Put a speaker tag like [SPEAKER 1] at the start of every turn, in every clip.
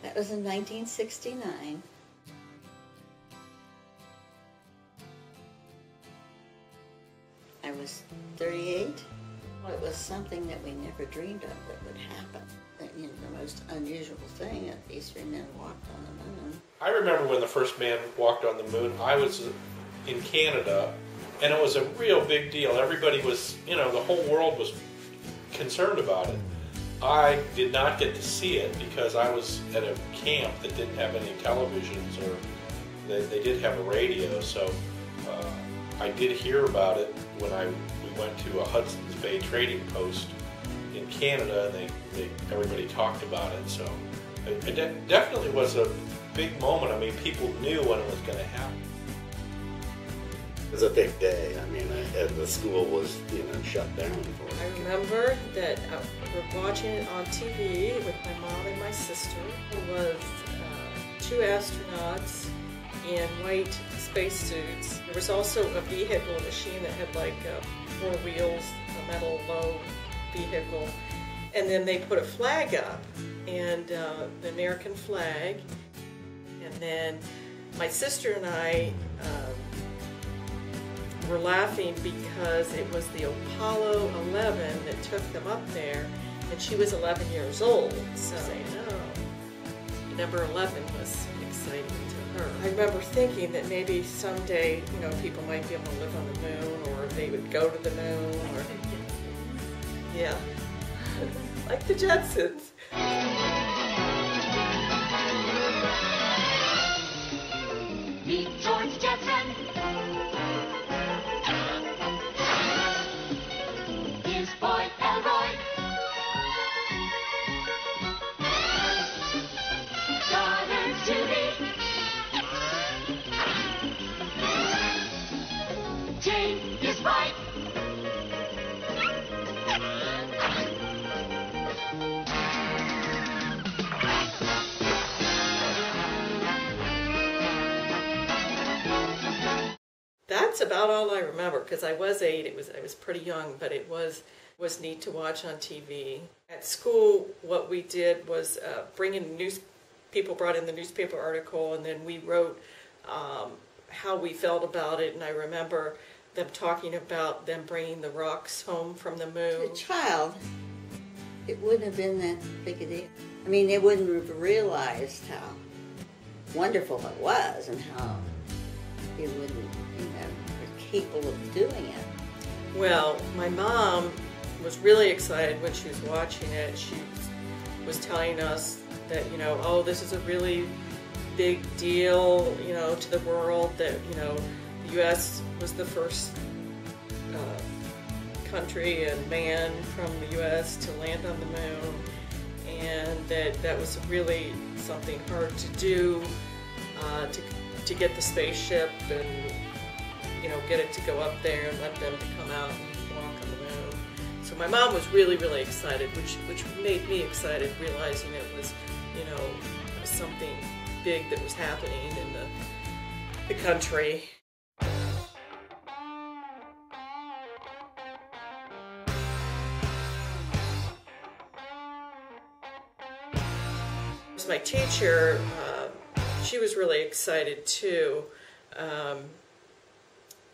[SPEAKER 1] That was in 1969. I was 38. Well, it was something that we never dreamed of that would happen. You know, the most unusual thing, that these three men walked on the moon.
[SPEAKER 2] I remember when the first man walked on the moon. I was in Canada, and it was a real big deal. Everybody was, you know, the whole world was concerned about it. I did not get to see it because I was at a camp that didn't have any televisions, or they did have a radio, so I did hear about it when we went to a Hudson's Bay trading post in Canada, and everybody talked about it, so it definitely was a big moment. I mean, people knew when it was going to happen.
[SPEAKER 3] It was a big day. I mean, the school was, you know, shut down for it.
[SPEAKER 4] I remember that we're watching it on TV with my mom and my sister. It was two astronauts in white spacesuits. There was also a vehicle, a machine that had like 4 wheels, a metal low vehicle. And then they put a flag up, and the American flag. And then my sister and I were laughing because it was the Apollo 11 that took them up there, and she was 11 years old. So I know number 11 was exciting to her. I remember thinking that maybe someday, you know, people might be able to live on the moon, or they would go to the moon, or yeah, like the Jetsons.
[SPEAKER 5] Meet George Jetson. His boy Elroy. Daughter Judy. Jane, his wife.
[SPEAKER 4] That's about all I remember, because I was 8. I was pretty young, but it was neat to watch on TV. At school, what we did was bring in people brought in the newspaper article, and then we wrote how we felt about it. And I remember them talking about them bringing the rocks home from the moon.
[SPEAKER 1] To a child, it wouldn't have been that big a deal. I mean, they wouldn't have realized how wonderful it was and how you wouldn't, you know, were capable of doing it.
[SPEAKER 4] Well, my mom was really excited when she was watching it. She was telling us that, you know, oh, this is a really big deal, you know, to the world, that, you know, the U.S. was the first country and man from the U.S. to land on the moon, and that was really something hard to do, to get the spaceship and, you know, get it to go up there and let them to come out and walk on the moon. So my mom was really, really excited, which made me excited, realizing it was, you know, something big that was happening in the country. My teacher, she was really excited too.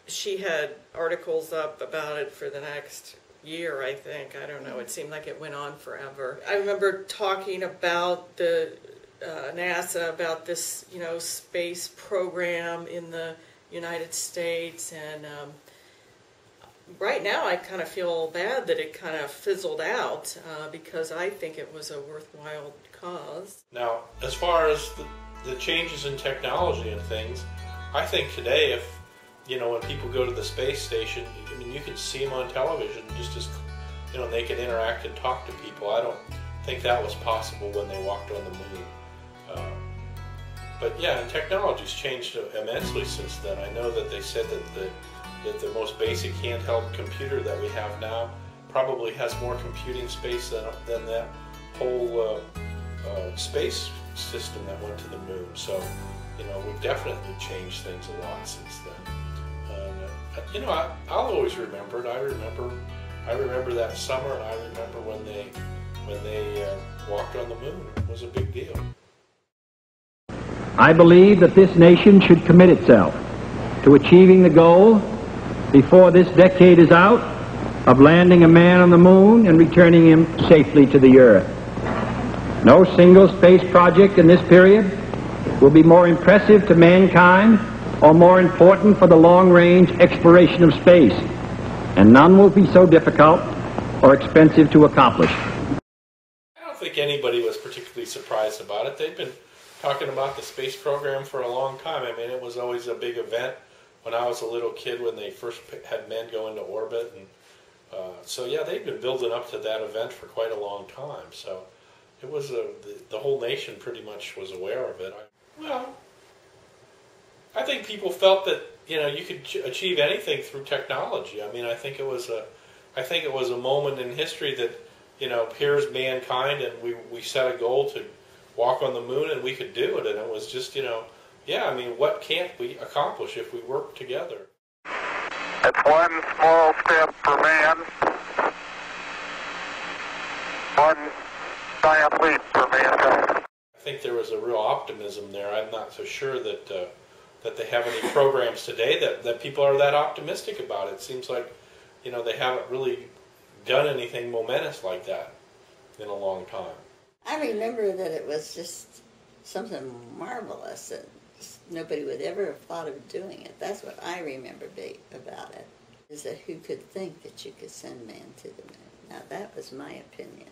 [SPEAKER 4] She had articles up about it for the next year, I think. I don't know. It seemed like it went on forever. I remember talking about the NASA, about this, you know, space program in the United States, and right now I kind of feel bad that it kind of fizzled out because I think it was a worthwhile cause.
[SPEAKER 2] Now, as far as the changes in technology and things, I think today, if, you know, when people go to the space station, I mean, you can see them on television just as, you know, they can interact and talk to people. I don't think that was possible when they walked on the moon. But yeah, and technology's changed immensely since then. I know that they said that the most basic handheld computer that we have now probably has more computing space than that whole space system that went to the moon. So, you know, we've definitely changed things a lot since then. You know, I'll always remember it. I remember that summer, and I remember when they walked on the moon. It was a big deal.
[SPEAKER 6] I believe that this nation should commit itself to achieving the goal before this decade is out of landing a man on the moon and returning him safely to the earth. No single space project in this period will be more impressive to mankind or more important for the long-range exploration of space, and none will be so difficult or expensive to accomplish.
[SPEAKER 2] I don't think anybody was particularly surprised about it. They'd been talking about the space program for a long time. I mean, it was always a big event when I was a little kid when they first had men go into orbit. And so, yeah, they'd been building up to that event for quite a long time. So it was the whole nation pretty much was aware of it. I think people felt that, you know, you could achieve anything through technology. I mean, I think it was a moment in history that, you know, here's mankind, and we set a goal to walk on the moon, and we could do it. And it was just, you know, yeah, I mean, what can't we accomplish if we work together?
[SPEAKER 7] It's one small step for man, one giant leap for mankind.
[SPEAKER 2] I think there was a real optimism there. I'm not so sure that that they have any programs today that people are that optimistic about. It seems like, you know, they haven't really done anything momentous like that in a long time.
[SPEAKER 1] I remember that it was just something marvelous that nobody would ever have thought of doing it. That's what I remember about it, is that who could think that you could send man to the moon. Now, that was my opinion.